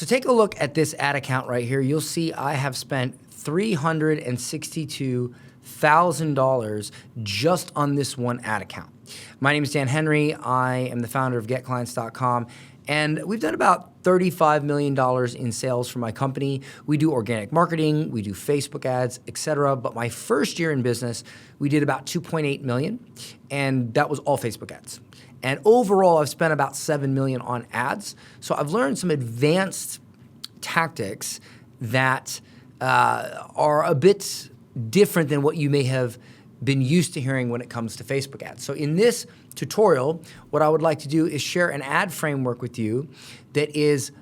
So take a look at this ad account right here. You'll see I have spent $362,000 just on this one ad account. My name is Dan Henry. I am the founder of 𝐃𝐚𝐧.com. And we've done about $35 million in sales for my company. We do organic marketing, we do Facebook ads, etc. But my first year in business, we did about $2.8 million, and that was all Facebook ads. And overall, I've spent about $7 million on ads. So I've learned some advanced tactics that are a bit different than what you may have been used to hearing when it comes to Facebook ads. So in this tutorial, what I would like to do is share an ad framework with you that is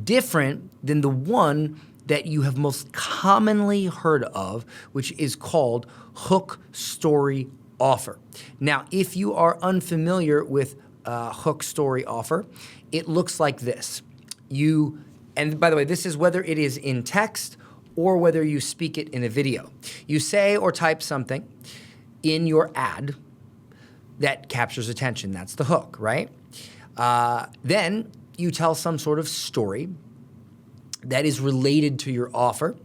different than the one that you have most commonly heard of, which is called hook, story, offer. Now, if you are unfamiliar with hook, story, offer, it looks like this. And by the way, this is whether it is in text or whether you speak it in a video. You say or type something in your ad that captures attention. That's the hook, right? Then you tell some sort of story that is related to your offer,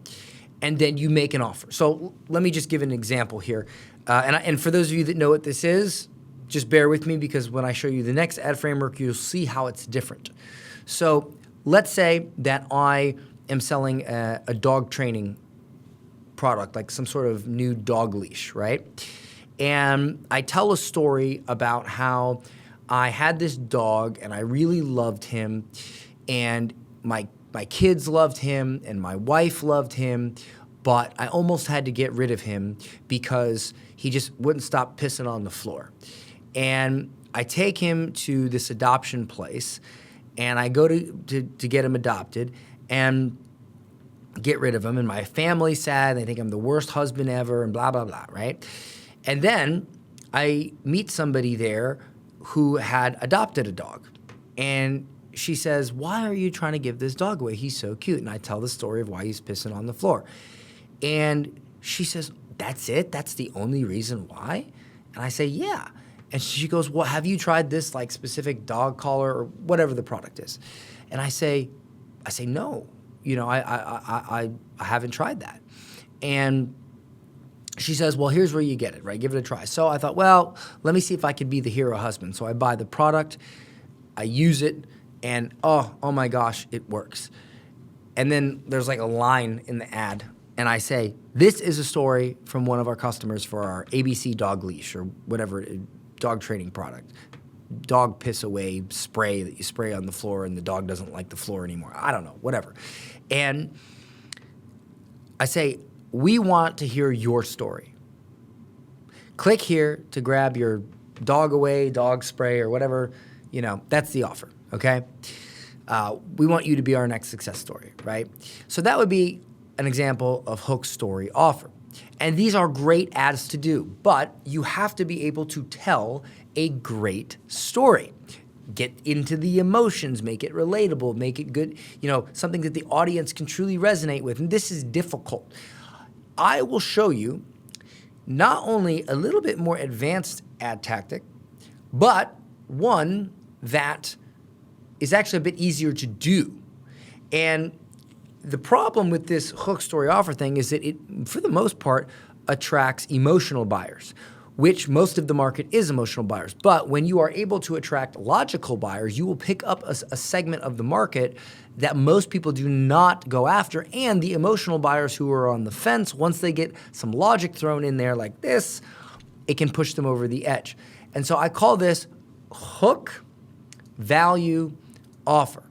and then you make an offer. So let me just give an example here. And for those of you that know what this is, just bear with me, because when I show you the next ad framework, you'll see how it's different. So let's say that I am selling a dog training product, like some sort of new dog leash, right? And I tell a story about how I had this dog and I really loved him, and my kids loved him and my wife loved him, but I almost had to get rid of him because he just wouldn't stop pissing on the floor. And I take him to this adoption place, and I go to get him adopted and get rid of him, and my family's sad, they think I'm the worst husband ever, and blah, blah, blah, right? And then I meet somebody there who had adopted a dog. And she says, "Why are you trying to give this dog away? He's so cute." And I tell the story of why he's pissing on the floor. And she says, "That's it? That's the only reason why?" And I say, "Yeah." And she goes, "Well, have you tried this like specific dog collar or whatever the product is?" And I say, "No, I haven't tried that." And she says, "Well, here's where you get it, right? Give it a try." So I thought, well, let me see if I could be the hero husband. So I buy the product, I use it, and oh my gosh, it works. And then there's like a line in the ad, and I say, "This is a story from one of our customers for our ABC dog leash," or whatever, dog training product. Dog piss away spray that you spray on the floor and the dog doesn't like the floor anymore. I don't know, whatever. And I say, "We want to hear your story. Click here to grab your dog away, dog spray, or whatever, that's the offer, okay? We want you to be our next success story," right? So that would be an example of hook, story, offer. And these are great ads to do, but you have to be able to tell a great story. Get into the emotions, make it relatable, make it good, something that the audience can truly resonate with. And this is difficult. I will show you not only a little bit more advanced ad tactic, but one that is actually a bit easier to do. And the problem with this hook, story, offer thing is that it, for the most part, attracts emotional buyers, which most of the market is emotional buyers. But when you are able to attract logical buyers, you will pick up a segment of the market that most people do not go after. And the emotional buyers who are on the fence, once they get some logic thrown in there like this, it can push them over the edge. And so I call this hook, value, offer.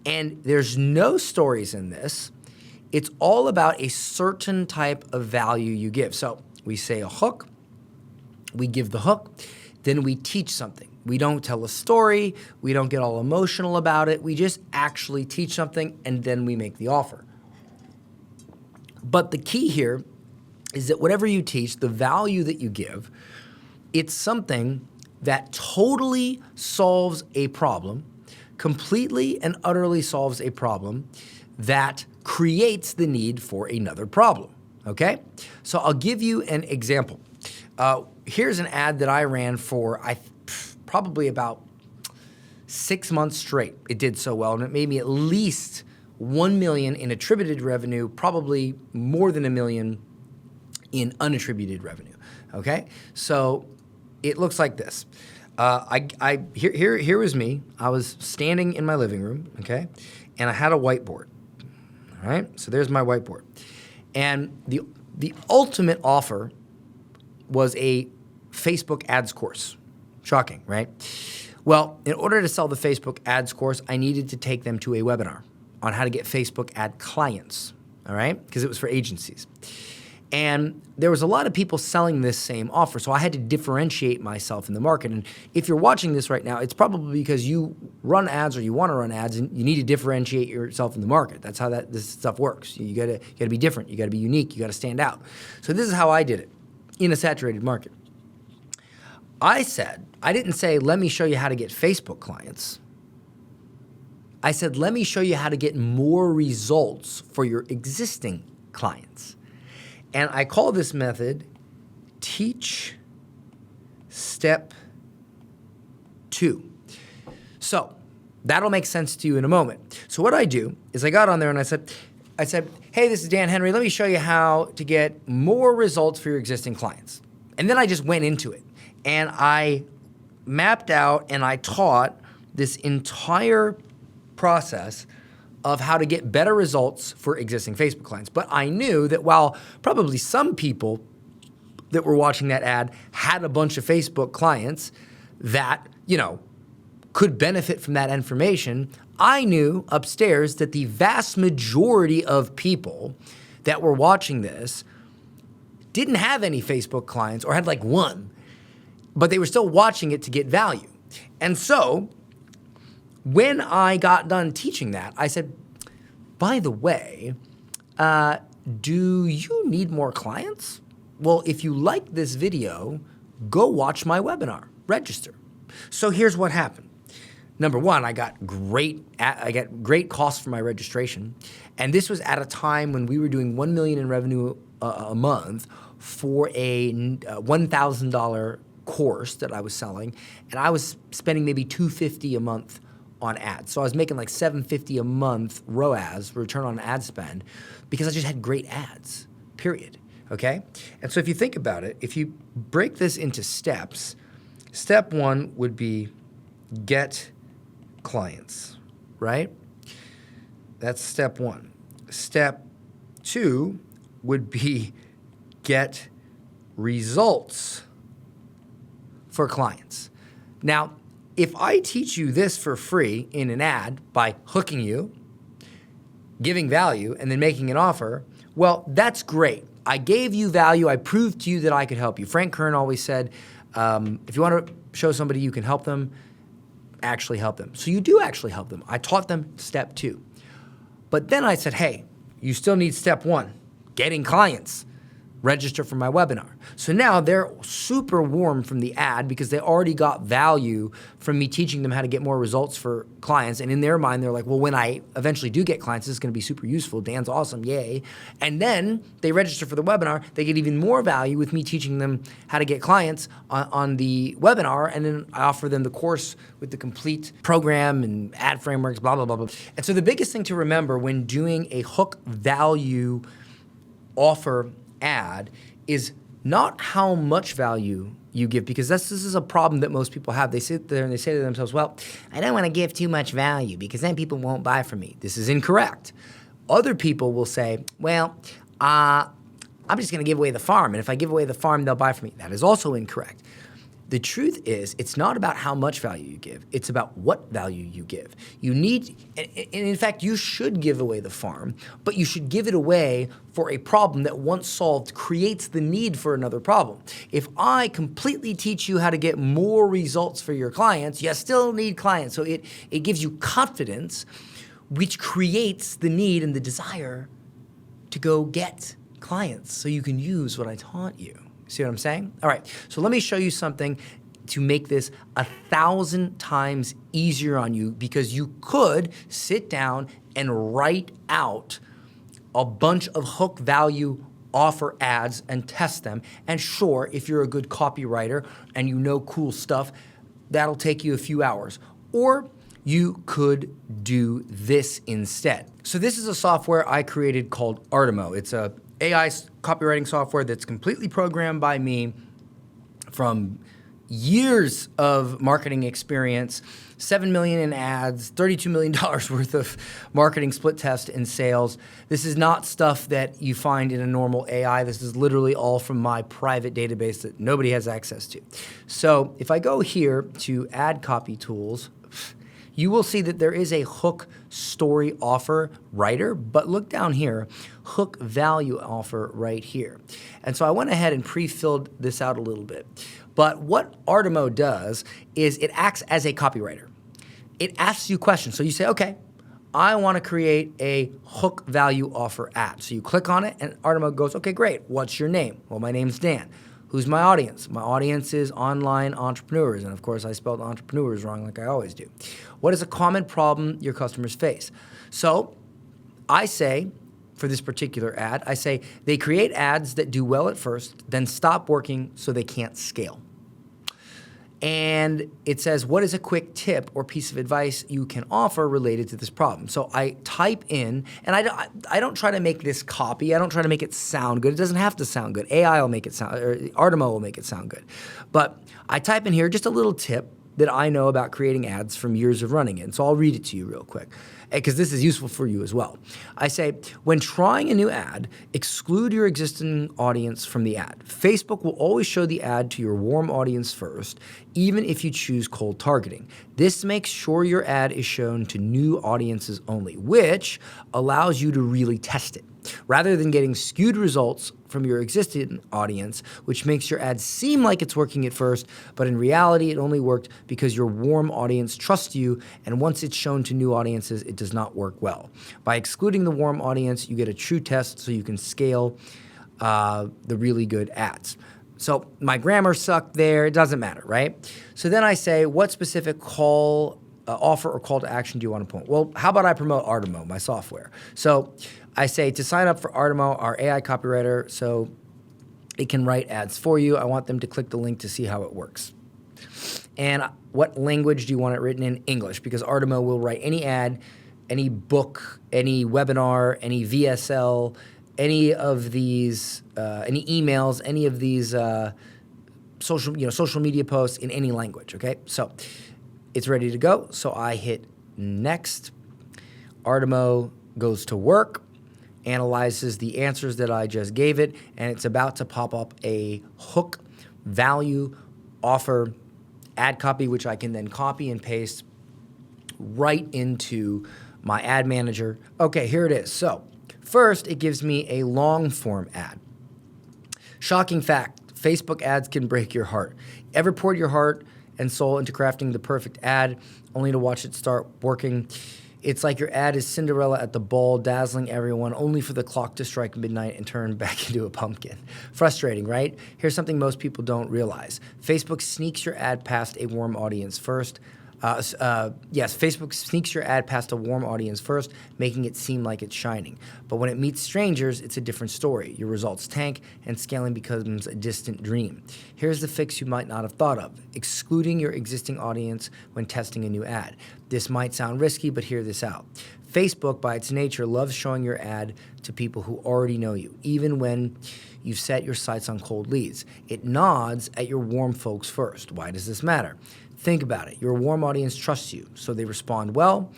And there's no stories in this. It's all about a certain type of value you give. So we say a hook, we give the hook, then we teach something. We don't tell a story, we don't get all emotional about it, we just actually teach something, and then we make the offer. But the key here is that whatever you teach, the value that you give, it's something that totally solves a problem, completely and utterly solves a problem that creates the need for another problem, okay? So I'll give you an example. Here's an ad that I ran for probably about 6 months straight. It did so well, and it made me at least $1 million in attributed revenue, probably more than $1 million in unattributed revenue, okay? So it looks like this. Here was me. I was standing in my living room, okay? And I had a whiteboard, all right? So there's my whiteboard. And the ultimate offer was a Facebook ads course. Shocking, right? Well, in order to sell the Facebook ads course, I needed to take them to a webinar on how to get Facebook ad clients, all right? Because it was for agencies. And there was a lot of people selling this same offer, so I had to differentiate myself in the market. And if you're watching this right now, it's probably because you run ads or you want to run ads, and you need to differentiate yourself in the market. That's how this stuff works. You gotta be different. You gotta be unique. You gotta stand out. So this is how I did it in a saturated market. I didn't say, let me show you how to get Facebook clients. I said, let me show you how to get more results for your existing clients. And I call this method Teach Step 2. So that'll make sense to you in a moment. So what I do is I got on there and I said, hey, this is Dan Henry. Let me show you how to get more results for your existing clients. And then I just went into it. And I mapped out and I taught this entire process of how to get better results for existing Facebook clients. But I knew that while probably some people that were watching that ad had a bunch of Facebook clients that, could benefit from that information, I knew upstairs that the vast majority of people that were watching this didn't have any Facebook clients or had like one, but they were still watching it to get value. And so when I got done teaching that, I said, by the way, do you need more clients? Well, if you like this video, go watch my webinar, register. So here's what happened. Number one, I got great costs for my registration. And this was at a time when we were doing $1 million in revenue a month for a $1,000 course that I was selling. And I was spending maybe $250 a month on ads. So I was making like $750 a month ROAS, return on ad spend, because I just had great ads, period, okay? And so if you think about it, if you break this into steps, step one would be get clients, right? That's step one. Step two would be get results for clients. Now, if I teach you this for free in an ad by hooking you, giving value, and then making an offer, well, that's great. I gave you value. I proved to you that I could help you. Frank Kern always said, if you want to show somebody you can help them, actually help them. So you do actually help them. I taught them step two. But then I said, hey, you still need step one, getting clients. Register for my webinar. So now they're super warm from the ad because they already got value from me teaching them how to get more results for clients. And in their mind, they're like, well, when I eventually do get clients, this is gonna be super useful. Dan's awesome, yay. And then they register for the webinar. They get even more value with me teaching them how to get clients on the webinar. And then I offer them the course with the complete program and ad frameworks, blah, blah, blah, blah. And so the biggest thing to remember when doing a hook value offer ad is not how much value you give, because this is a problem that most people have. They sit there and they say to themselves, well, I don't want to give too much value because then people won't buy from me. This is incorrect. Other people will say, well, I'm just going to give away the farm, and if I give away the farm, they'll buy from me. That is also incorrect. The truth is, it's not about how much value you give. It's about what value you give. You need, and in fact, you should give away the farm, but you should give it away for a problem that once solved creates the need for another problem. If I completely teach you how to get more results for your clients, you still need clients. So it gives you confidence, which creates the need and the desire to go get clients so you can use what I taught you. See what I'm saying? All right, so let me show you something to make this 1,000 times easier on you, because you could sit down and write out a bunch of hook value offer ads and test them. And sure, if you're a good copywriter and you know cool stuff, that'll take you a few hours. Or you could do this instead. So this is a software I created called Artimo. It's a AI copywriting software that's completely programmed by me from years of marketing experience, 7 million in ads, $32 million worth of marketing split test and sales. This is not stuff that you find in a normal AI. This is literally all from my private database that nobody has access to. So if I go here to Ad Copy Tools, you will see that there is a hook story offer writer, but look down here, hook value offer right here. And so I went ahead and pre-filled this out a little bit. But what Artimo does is it acts as a copywriter. It asks you questions. So you say, okay, I want to create a hook value offer ad. So you click on it and Artimo goes, okay, great. What's your name? Well, my name's Dan. Who's my audience? My audience is online entrepreneurs. And of course, I spelled entrepreneurs wrong like I always do. What is a common problem your customers face? So I say, for this particular ad, I say they create ads that do well at first, then stop working so they can't scale. And it says, what is a quick tip or piece of advice you can offer related to this problem? So I type in, and I don't try to make this copy. I don't try to make it sound good. It doesn't have to sound good. AI will make it sound, or Artimo will make it sound good. But I type in here just a little tip that I know about creating ads from years of running it. And so I'll read it to you real quick, because this is useful for you as well. I say, when trying a new ad, exclude your existing audience from the ad. Facebook will always show the ad to your warm audience first, even if you choose cold targeting. This makes sure your ad is shown to new audiences only, which allows you to really test it, rather than getting skewed results from your existing audience, which makes your ad seem like it's working at first, but in reality, it only worked because your warm audience trusts you, and once it's shown to new audiences, it does not work well. By excluding the warm audience, you get a true test so you can scale the really good ads. So my grammar sucked there. It doesn't matter, right? So then I say, what specific offer or call to action do you want to point? Well, how about I promote Artimo, my software? So I say to sign up for Artimo, our AI copywriter, so it can write ads for you. I want them to click the link to see how it works. And what language do you want it written in? English, because Artimo will write any ad, any book, any webinar, any VSL, any of these, any emails, any of these social media posts in any language, okay? So it's ready to go. So I hit next. Artimo goes to work, analyzes the answers that I just gave it, and it's about to pop up a hook value offer ad copy, which I can then copy and paste right into my ad manager. Okay, here it is. So first, it gives me a long form ad. Shocking fact, Facebook ads can break your heart. Ever poured your heart and soul into crafting the perfect ad, only to watch it start working? It's like your ad is Cinderella at the ball, dazzling everyone, only for the clock to strike midnight and turn back into a pumpkin. Frustrating, right? Here's something most people don't realize. Facebook sneaks your ad past a warm audience first. Facebook sneaks your ad past a warm audience first, making it seem like it's shining. But when it meets strangers, it's a different story. Your results tank, and scaling becomes a distant dream. Here's the fix you might not have thought of: excluding your existing audience when testing a new ad. This might sound risky, but hear this out. Facebook, by its nature, loves showing your ad to people who already know you, even when you've set your sights on cold leads. It nods at your warm folks first. Why does this matter? Think about it. Your warm audience trusts you, so they respond well.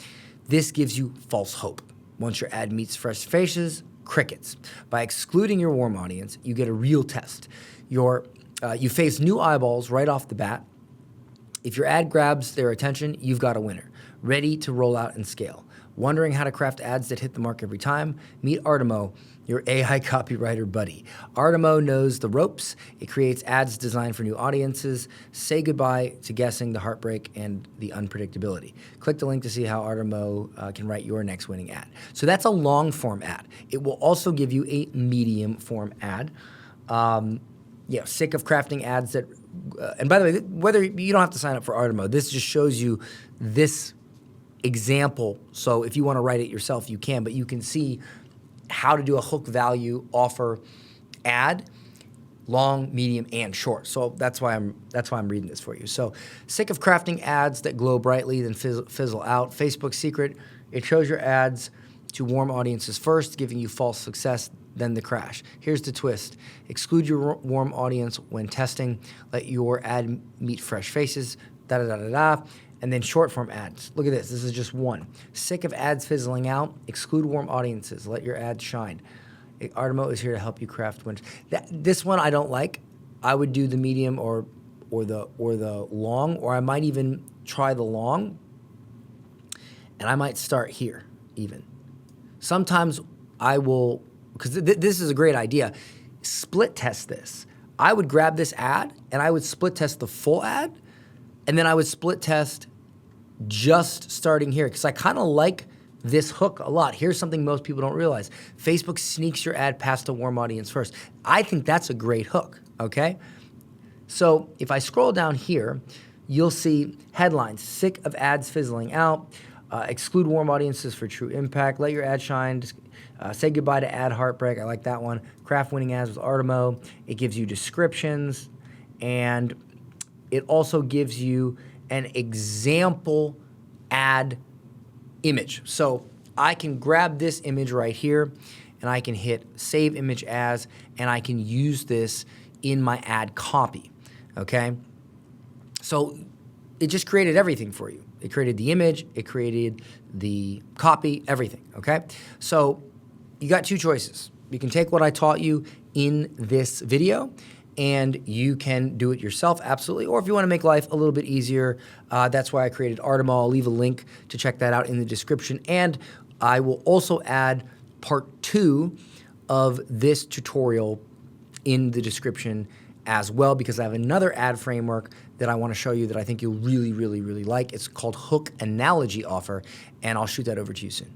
This gives you false hope. Once your ad meets fresh faces, crickets. By excluding your warm audience, you get a real test. You face new eyeballs right off the bat. If your ad grabs their attention, you've got a winner, ready to roll out and scale. Wondering how to craft ads that hit the mark every time? Meet Artimo, your AI copywriter buddy. Artimo knows the ropes. It creates ads designed for new audiences. Say goodbye to guessing, the heartbreak, and the unpredictability. Click the link to see how Artimo can write your next winning ad. So that's a long form ad. It will also give you a medium form ad. Sick of crafting ads that, and by the way, whether you don't have to sign up for Artimo, this just shows you this example. So if you want to write it yourself, you can, but you can see how to do a hook value offer ad long, medium, and short. So that's why I'm reading this for you. So, sick of crafting ads that glow brightly then fizzle out? Facebook's secret: it shows your ads to warm audiences first, giving you false success, then the crash. Here's the twist: exclude your warm audience when testing. Let your ad meet fresh faces. Da da da da da. And then short form ads. Look at this. This is just one. Sick of ads fizzling out? Exclude warm audiences. Let your ads shine. Artemo is here to help you craft winners. This one I don't like. I would do the medium or the long, or I might even try the long, and I might start here even. Sometimes I will, because this is a great idea, split test this. I would grab this ad and I would split test the full ad, and then I would split test just starting here, because I kind of like this hook a lot. Here's something most people don't realize. Facebook sneaks your ad past a warm audience first. I think that's a great hook, okay? So if I scroll down here, you'll see headlines: sick of ads fizzling out, exclude warm audiences for true impact, let your ad shine, say goodbye to ad heartbreak. I like that one. Craft winning ads with Artemo. It gives you descriptions, and it also gives you an example ad image. So I can grab this image right here and I can hit save image as, and I can use this in my ad copy, okay? So it just created everything for you. It created the image, it created the copy, everything, okay? So you got two choices. You can take what I taught you in this video and you can do it yourself, absolutely. Or if you want to make life a little bit easier, that's why I created Artemo. I'll leave a link to check that out in the description. And I will also add part 2 of this tutorial in the description as well, because I have another ad framework that I want to show you that I think you'll really, really, really like. It's called Hook Analogy Offer, and I'll shoot that over to you soon.